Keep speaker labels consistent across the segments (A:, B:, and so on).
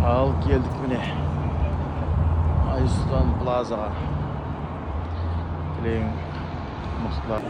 A: Al geldik mine. Aysulan Plaza'ga. Dileğin mıklar.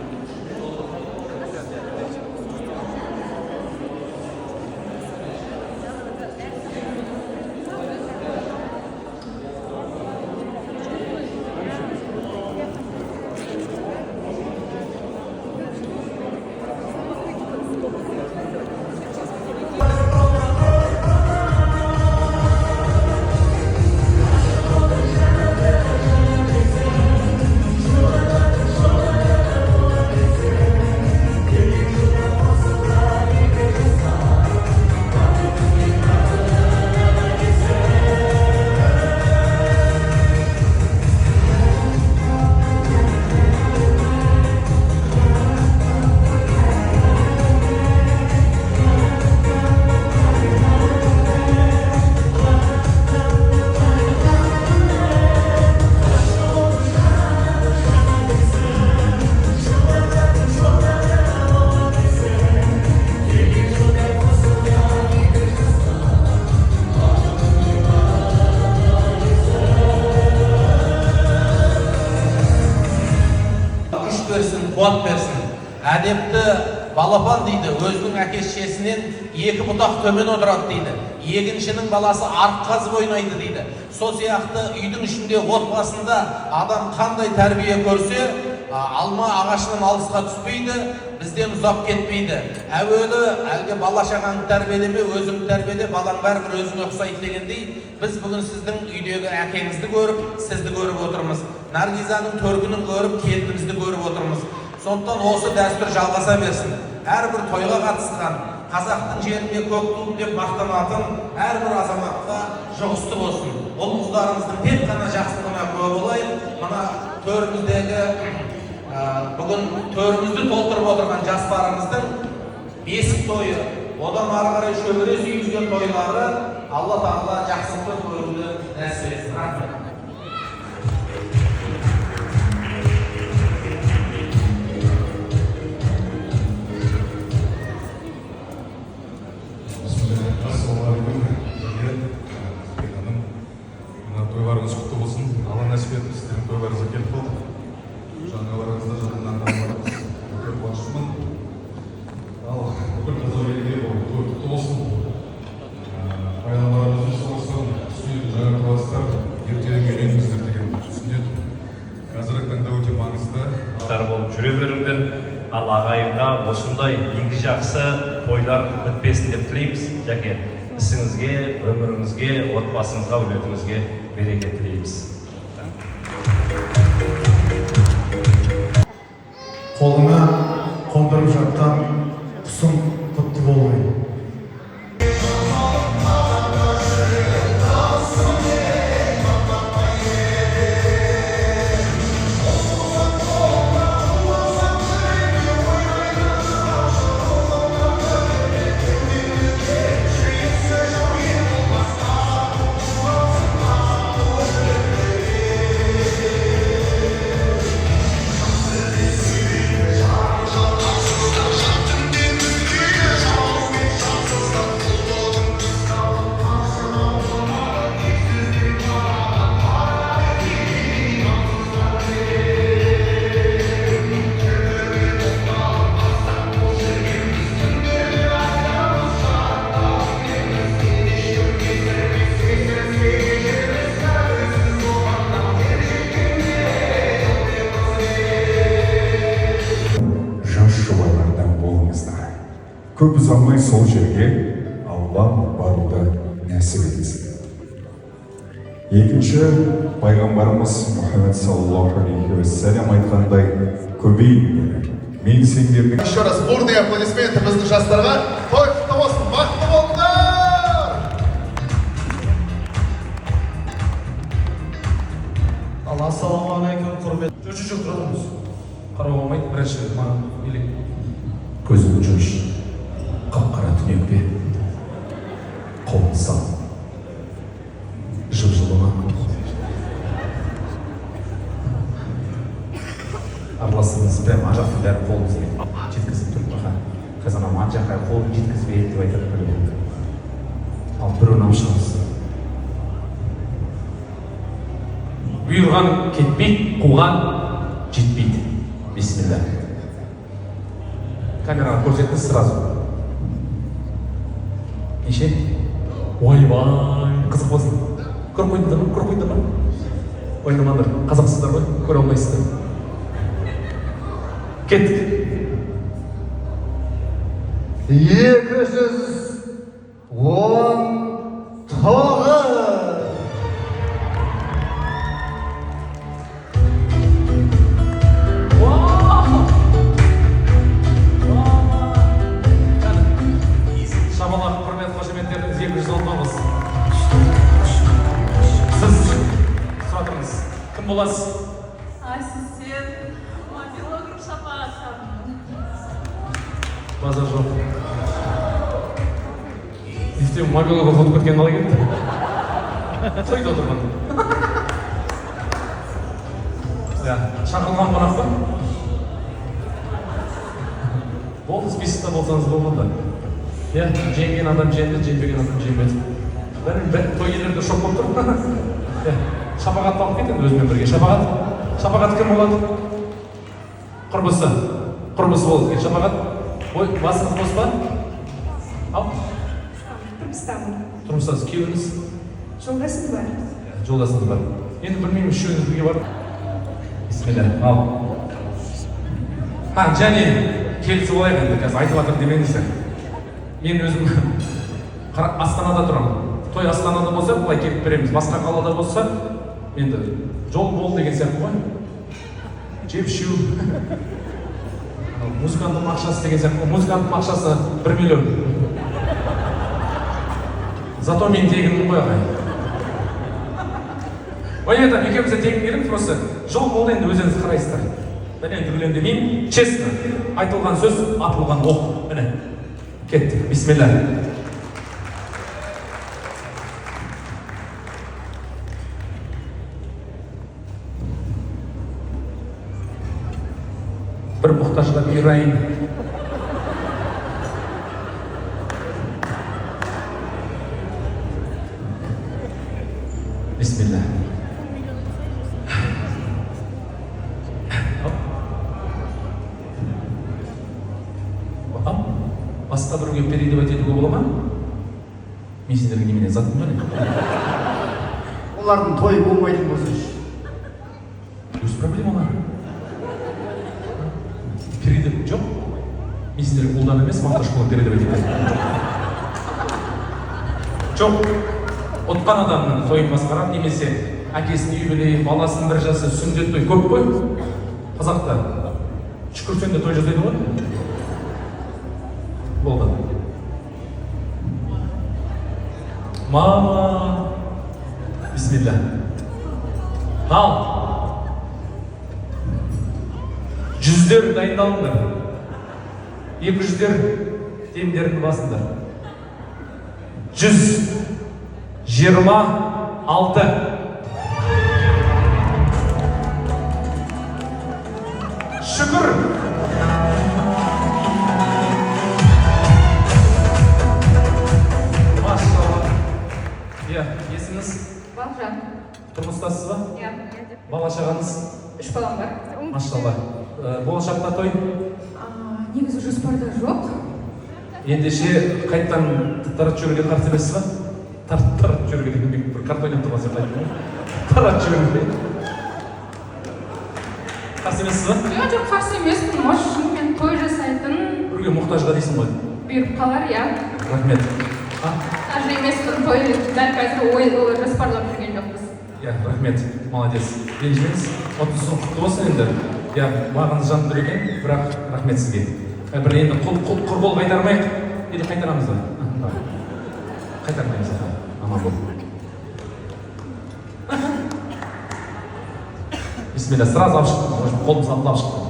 B: Қуат берсін. Әдепті балапан дейді, өзінің әке-шешесінен 2 бұтақ төмен отырады дейді. Егіншінің баласы арық қазып ойнайды дейді. Сол сияқты үйдің ішінде, отбасында адам қандай тәрбие көрсе, алма ағашынан алысқа түспейді, бізден ұзап кетпейді. Әуелі әлгі бала шағаны тәрбиелеме, өзің тәрбиеле, балаң бәрібір өзіңе ұқсайды дегендей, біз бүгін сіздің үйдегі әкеңізді көріп, сізді көріп отырмыз. Наргизаның төркінін көріп, келінімізді көріп отырмыз. Сондықтан осы дәстүр жалғаса берсін. Әрбір тойға қатысқан, қазақтың жерінде көк туып деп мақтанатын әрбір азаматқа жұғысты болсын. Ол қыздарымыздың тек қана жақсылығына куә болайық. Мына төріміздегі бүгін төрімізді толтырып отырған жастарымыздың бесік тойы, одан ары қарай шөбере сүйгізген тойлары Алла Тағала жақсылықпен көруді нәсіп етсін. Рахмет.
C: Тойларыңыз құтты болсын. Алла нәсіп етіп, сіздердің тойларыңызға келіп қалдық. Жаңаларыңызда жақыннан қалмадыңыз. Өте қуаныштымын. Ал бүкіл қазақ еліне бұл той құтты болсын. Баянларымыздың соғыстан сүйетін жаңа кластар ертең үйреніңіздер деген түсінет. Қазіргі таңда өте маңызды.
D: Болып жүре беріңдер. Ал ағайынға осындай игі жақсы тойлар бітпесін деп тілейміз. Жәке ісіңізге, өміріңізге, отбасыңызға, өлетіңізге береке тілейміз.
E: Қолыңа қондырып жатқан құсың құтты болғай.
C: Көп ұзамай сол жерге Алла баруды нәсіп етсін. Екінші, пайғамбарымыз Мұхаммед саллаллаху алейхи уассалям айтқандай, көбейіңдер. Мен сендердің...
F: Еще раз бурные аплодисменты біздің жастарға. Той құтты болсын, бақытты болыңдар!
E: Ассалаумағалейкум, құрмет.
G: Жоқ, тұрыңыз. Қарау болмайды, бірінші маған елек. Көзіңді жұмыш. Қап-қара түнекте қолын сал, жып-жылыма араласыңыз прям ажақтың бәрі қолыңызбен жеткізіп тұрып маған қазір ана жаққа қолын жеткізбейді деп айтады. Ал біреуін алып шығыңыз, Қойған кетпейді, қуған жетпейді. Бисмилля. Камераға көрсетіңіз сразу. Неше? Ойбай, қызық болсын. Көріп қойдыңдар ма? Ойнамаңдар, қазақсыздар ғой, көре алмайсыздар. Кеттік.
F: 219.
G: Шамалақ, құрмет, қошеметтеріңіз 219. Сіз сұратыңыз, кім боласыз?
H: Ассистент, мобилограф Шапағат ханым.
G: Базар жоқ. Естен мобилога фото кеткен қалай кетті? Тойда отырған. Шақырылған қонақ па? Болды, списокта болсаңыз болғанда. Жеңген адам жеңді, жеңбеген адам жеңбеді. Бәрі той иелерінде шок болып тұр. Шапағатты алып кетеді өзімен бірге. Шапағат кім болады? Құрбысы болады екен. Шапағат басыңыз бос па? Ал? Тұрмыстасыз, күйеуіңіз? Жолдасыңыз бар. Енді білмеймін, үшеуіңіз бірге бар. Бисмилля, ал. Және келісіп олайық енді, қазір айтып жатыр демеңіздер. Мен өзім Астанада тұрамын. Той Астанада болса, бұлай келіп береміз. Басқа қалада болса, енді жол бол деген сияқты ғой. Жеп ішу. Музыканттың ақшасы деген сияқты. Музыканттың ақшасы 1 миллион. Зато мен тегінмін ғой ағай. Ойнайды, екеумізде тегін келіп, просто жол болды енді өзіңіз қарайсыздар. Міне түгіленде мен, честно, айтылған сөз, атылған оқ. Міне, кеттік, бисмилля. Бір мұқтажға бұйырайын. Бисмилля. Басқа біреуге передавать етуге бола ма? Мен сендерге немене заттым ба не?
F: Олардың тойы болмайтын болса ше.
G: Өз проблемалар. Передавать жоқ. Мен сендерге қолдан емес, мақташ қолын передавать етемін. Жоқ. Отқан адамның тойын басқарам немесе әкесінің юбилейі, баласының 1 жасы, сүндет той көп қой. Қазақта шүкірсен де той жасайды ғой. Болды. Мама. Бисмилля. Ал. Жүздер дайындалыңдар. 200-дер темдерін басыңдар. 126. Шүкір. Машалла. Есіңіз?
H: Балжан.
G: Тұрмыстасыз ба?
H: Иә.
G: Бала шағаңыз?
H: 3 балам бар.
G: Машалла. Болашақта той?
H: Негізі жоспарда жоқ.
G: Ендеше қайттан тарат жүруге қарсы емессіз ба? Тарат жүруге деген бір карта ойнап тұрған сияқты айтып тұрмын. Тарат жүруге. Қарсы емессіз ба?
H: Жоқ, қарсы емеспін. Может, шынымен той жасайтын
G: Біреуге мұқтажға дейсің ғой.
H: бұйырып қалар, иә.
G: Рахмет.
H: Даже емеспін, той дәл қазір ой жоспарлап жүрген жоқпыз.
G: Иә, рахмет. Молодец. Ренжімеңіз. Отбасыңыз құтты болсын енді. Иә, маған жан түреген, бірақ рахмет сізге. Бір енді құр бол қайтармайық. Енді қайтарамыз ба? Қайтармаймыз. Аман бол. Бисмилля, сразу алып шықтым. Қолымызды алып шықтым.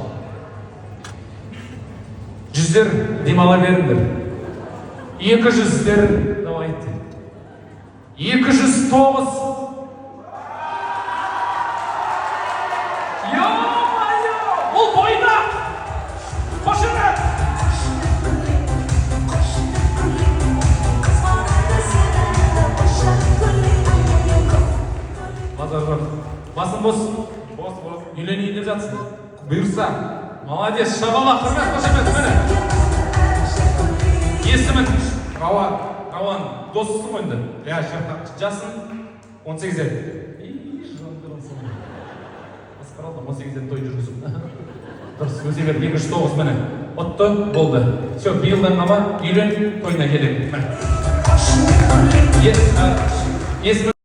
G: 100-дер демала беріңдер. 200-дер, давайте. 209. Ё-моё! Ол бойда! Қошемет! Базар жоқ. Басын бос. Үйленейін деп жатсың. Бұйырса. Молодец, шабала, құрмет қошемет, міне. Есімін, Рауан, досысың ғой енді. Жасың 18-е. Асқаралды 18-ден той жүргізіп. Дұрыс, өте бер, 29 міне. Отты, болды. Все, биылдан қама, үйлен, тойына келем. Есімін